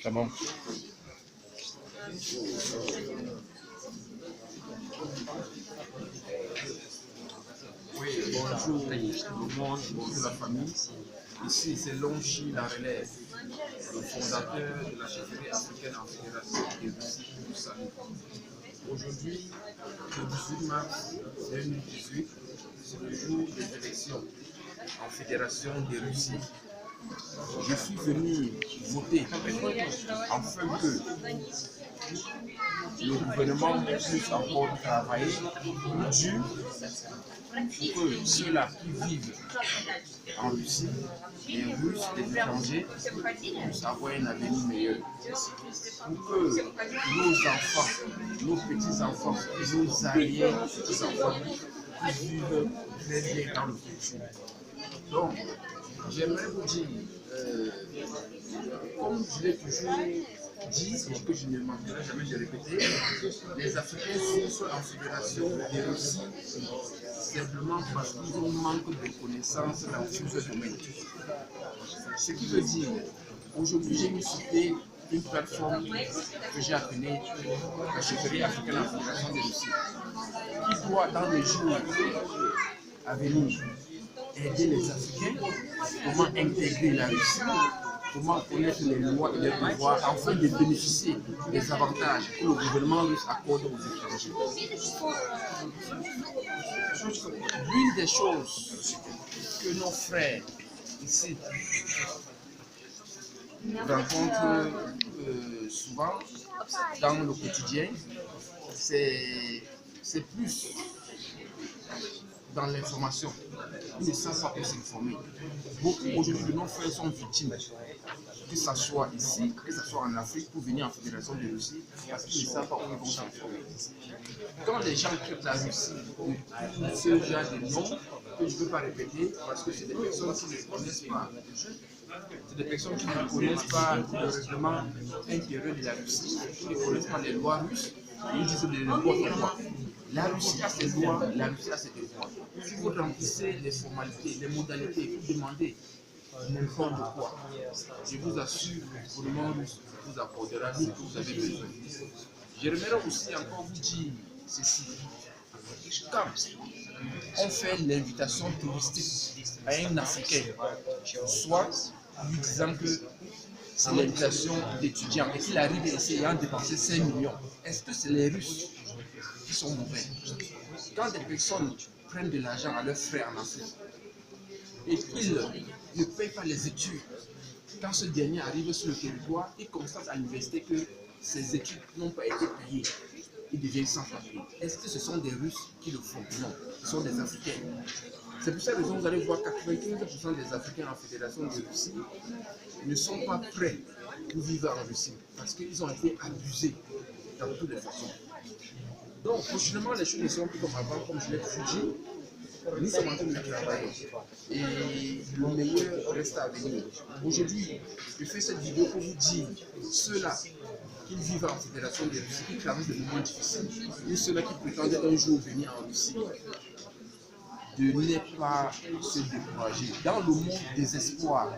Vraiment. Oui, bonjour tout le monde, bonjour la famille. Ici, c'est Lonchi La Relève, le fondateur de la chefferie africaine en fédération des Russie du Salut. Aujourd'hui, le 18 mars 2018, c'est le jour des élections en fédération des Russies. Je suis venu voter afin que le gouvernement puisse encore travailler dur pour que ceux-là qui vivent en Russie, les Russes, les étrangers, puissent avoir un avenir meilleur. Pour que nos enfants, nos petits-enfants, nos arrière-petits-enfants puissent vivre très bien dans le futur. Donc, j'aimerais vous dire, comme je l'ai toujours dit et que je ne manquerai jamais de répéter, les Africains sont en fédération des Russies simplement parce qu'ils ont manque de connaissances dans plusieurs domaines. Ce qui veut dire, aujourd'hui j'ai cité une plateforme que j'ai appelée la chefferie africaine en fédération des Russies, qui doit dans les jours à venir aider les Africains, comment intégrer la Russie, comment connaître les lois et les devoirs afin de bénéficier des avantages que le gouvernement russe accorde aux étrangers. L'une des choses que nos frères ici rencontrent souvent dans le quotidien, c'est plus dans l'information. Ils ne savent pas s'informer. Beaucoup aujourd'hui de nos frères sont victimes, que ce soit ici, que ce soit en Afrique, pour venir en fédération de Russie, parce qu'ils ne savent pas où ils vont s'informer. Quand les gens quittent la Russie, ce genre de noms que je ne peux pas répéter, parce que c'est des personnes qui ne connaissent pas. C'est des personnes qui ne connaissent pas le règlement intérieur de la Russie, qui ne connaissent pas les lois russes, et ils disent de n'importe quoi. La Russie a ses lois, la Russie a ses devoirs. Si vous remplissez les formalités, les modalités, vous demandez n'importe quoi, je vous assure que le gouvernement russe vous accordera ce que vous avez besoin. J'aimerais aussi encore vous dire ceci. Quand on fait l'invitation touristique à un Africain, soit lui disant que c'est l'invitation d'étudiants et qu'il arrive ici ayant dépensé 5 millions, est-ce que c'est les Russes qui sont mauvais? Quand des personnes prennent de l'argent à leurs frères en Afrique et qu'ils ne payent pas les études, quand ce dernier arrive sur le territoire, il constate à l'université que ses études n'ont pas été payées. Il devient sans papier. Est-ce que ce sont des Russes qui le font? Non, ce sont des Africains. C'est pour cette raison que vous allez voir 95% des Africains en fédération de Russie ne sont pas prêts pour vivre en Russie parce qu'ils ont été abusés dans toutes les façons. Donc, prochainement, les choses ne seront plus comme avant, comme je l'ai toujours dit. Nous sommes en train de travailler et le meilleur reste à venir. Aujourd'hui, je fais cette vidéo pour vous dire ceux-là qui vivent en fédération des Russies, qui traversent des moments difficiles, ou ceux-là qui prétendent un jour venir en Russie, de ne pas se décourager. Dans le monde des espoirs,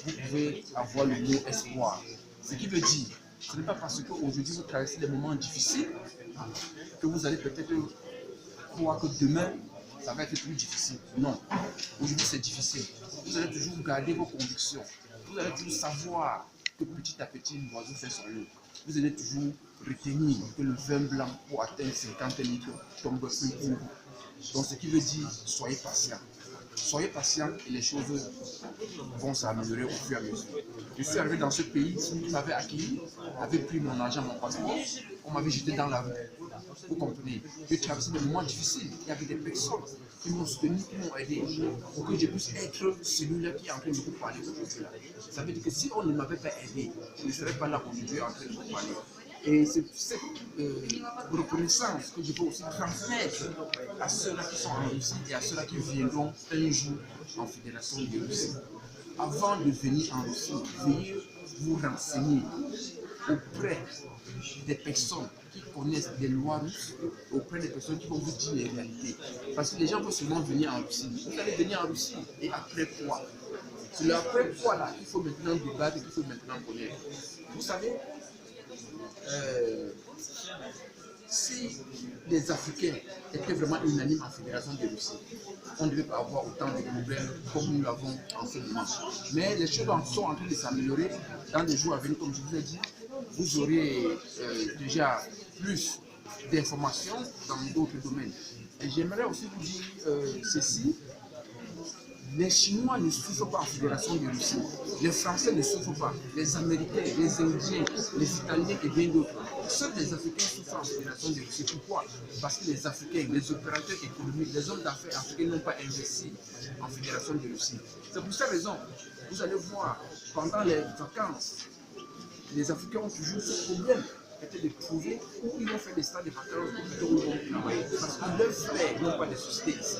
vous pouvez avoir le mot espoir. Ce qui veut dire, ce n'est pas parce qu'aujourd'hui vous traversez des moments difficiles que vous allez peut-être croire que demain ça va être plus difficile. Non. Aujourd'hui c'est difficile. Vous allez toujours garder vos convictions. Vous allez toujours savoir que petit à petit l'oiseau fait son nid. Vous allez toujours retenir que le vin blanc pour atteindre 50 litres tombe plus pour vous. Donc ce qui veut dire, soyez patient. Soyez patient et les choses vont s'améliorer au fur et à mesure. Je suis arrivé dans ce pays, si vous m'avez accueilli, avait pris mon argent, mon passeport, on m'avait jeté dans la rue. Vous comprenez? J'ai traversé des moments difficiles. Il y avait des personnes qui m'ont soutenu, qui m'ont aidé pour que je puisse être celui-là qui est en train de vous parler aujourd'hui. Ça veut dire que si on ne m'avait pas aidé, je ne serais pas là aujourd'hui en train de vous parler. Et c'est cette reconnaissance que je peux aussi transmettre à ceux-là qui sont en Russie et à ceux-là qui viendront un jour en fédération de Russie. Avant de venir en Russie, veuillez vous renseigner auprès des personnes qui connaissent des lois russes, auprès des personnes qui vont vous dire les réalités. Parce que les gens vont seulement venir en Russie. Vous allez venir en Russie et après quoi? C'est le après voilà qu'il faut maintenant débattre, qu'il faut maintenant connaître. Vous savez, si les Africains étaient vraiment unanimes en Fédération de Russie, on ne devait pas avoir autant de problèmes comme nous l'avons en ce moment. Mais les choses sont en train de s'améliorer. Dans les jours à venir, comme je vous ai dit, vous aurez déjà plus d'informations dans d'autres domaines. Et j'aimerais aussi vous dire ceci. Les Chinois ne souffrent pas en Fédération de Russie. Les Français ne souffrent pas. Les Américains, les Indiens, les Italiens et bien d'autres. Seuls les Africains souffrent en Fédération de Russie. Pourquoi? Parce que les Africains, les opérateurs économiques, les hommes d'affaires africains n'ont pas investi en Fédération de Russie. C'est pour cette raison, vous allez voir, pendant les vacances, les Africains ont toujours ce problème. De trouver où ils vont faire des stades de vacances où ils vont travailler. Parce que leurs frères n'ont pas de société ici.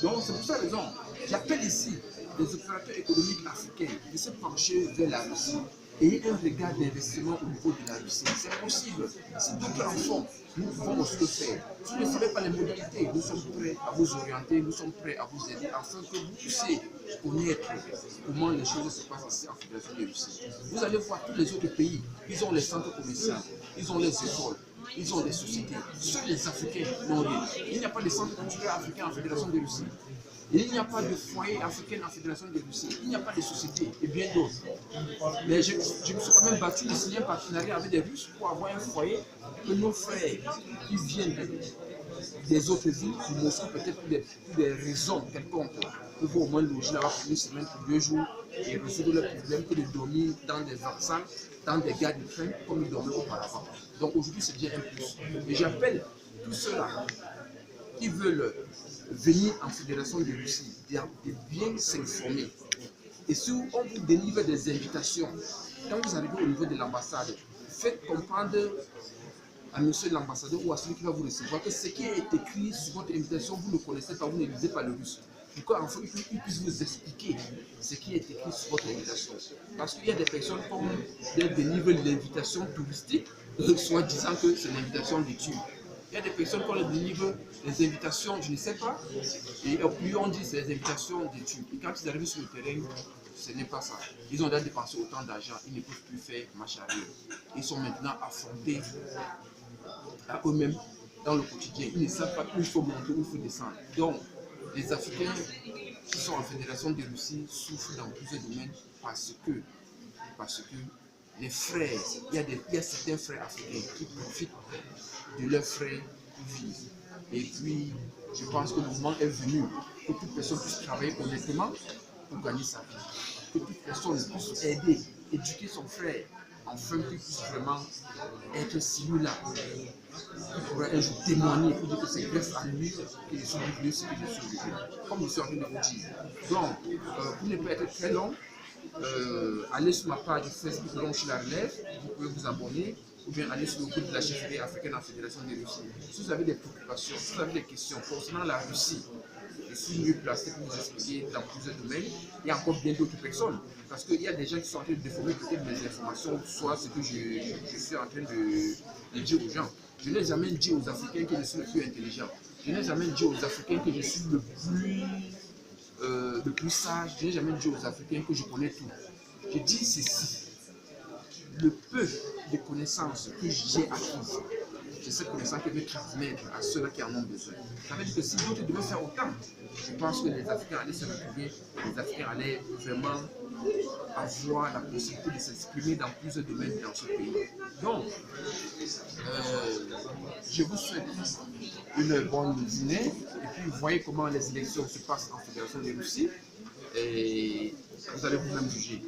Donc c'est pour cette raison, j'appelle ici les opérateurs économiques africains de se pencher vers la Russie et un regard d'investissement au niveau de la Russie. C'est possible. Si d'autres en font, nous pouvons aussi le faire. Si vous ne savez pas les modalités, nous sommes prêts à vous orienter, nous sommes prêts à vous aider afin que vous puissiez connaître comment les choses se passent ici en Fédération de Russie. Vous allez voir tous les autres pays, ils ont les centres commerciaux, ils ont les écoles, ils ont des sociétés. Seuls les Africains n'ont rien. Il n'y a pas de centre culturel africain en Fédération de Russie. Il n'y a pas de foyer africain en Fédération de Russie. Il n'y a pas de société et bien d'autres. Mais je me suis quand même battu de signer un partenariat avec des Russes pour avoir un foyer que nos frères qui viennent des autres villes, de Moscou peut-être pour des raisons quelconques, peuvent au moins loger là-bas pour une semaine, pour 2 jours et résoudre leurs problèmes que de dormir dans des salles, dans des gares de train comme ils dormaient auparavant. Donc aujourd'hui c'est déjà un plus. Et j'appelle tous ceux-là qui veulent venir en Fédération de Russie, de bien s'informer. Et si on vous délivre des invitations, quand vous arrivez au niveau de l'ambassade, faites comprendre à monsieur l'ambassadeur ou à celui qui va vous recevoir que ce qui est écrit sur votre invitation, vous ne connaissez pas, vous ne lisez pas le russe. Pourquoi enfin il puisse vous expliquer ce qui est écrit sur votre invitation. Parce qu'il y a des personnes qui délivrent l'invitation touristique, soit disant que c'est l'invitation des Turcs. Il y a des personnes qui leur délivrent les invitations, je ne sais pas, et puis on dit que c'est les invitations des Turcs. Et quand ils arrivent sur le terrain, ce n'est pas ça. Ils ont déjà dépensé autant d'argent, ils ne peuvent plus faire marche arrière. Ils sont maintenant affrontés à eux-mêmes dans le quotidien. Ils ne savent pas où il faut monter, où il faut descendre. Donc, les Africains qui sont en Fédération de Russie souffrent dans plusieurs domaines parce que les frères, il y a certains frères africains qui profitent de leurs frères pour vivre. Et puis, je pense que le moment est venu que toute personne puisse travailler honnêtement pour gagner sa vie. Que toute personne puisse aider, éduquer son frère, afin qu'il puisse vraiment être celui-là qui pourra un jour témoigner pour dire que c'est grâce à lui que je suis devenu ce que je suis devenu. Comme je suis en train de vous dire. Donc, pour ne pas être très long, allez sur ma page Facebook Longe la Relève, vous pouvez vous abonner, ou bien aller sur le groupe de la chefferie africaine en Fédération de Russie. Si vous avez des préoccupations, si vous avez des questions concernant la Russie, je suis mieux placé pour vous expliquer dans plusieurs domaines. Il y a encore bien d'autres personnes, parce qu'il y a des gens qui sont en train de déformer peut-être mes informations, soit ce que je suis en train de dire aux gens. Je n'ai jamais dit aux Africains que je suis le plus intelligent. Je n'ai jamais dit aux Africains que je suis le plus sage. Je n'ai jamais dit aux Africains que je connais tout. Je dis ceci. Le peu de connaissances que j'ai acquises, c'est cette connaissance que je vais transmettre à ceux-là qui en ont besoin. Ça veut dire que si d'autres devaient faire autant, je pense que les Africains allaient se retrouver, les Africains allaient vraiment avoir la possibilité de s'exprimer dans plusieurs domaines dans ce pays. Donc, je vous souhaite une bonne journée et puis voyez comment les élections se passent en Fédération de Russie et vous allez vous-même juger.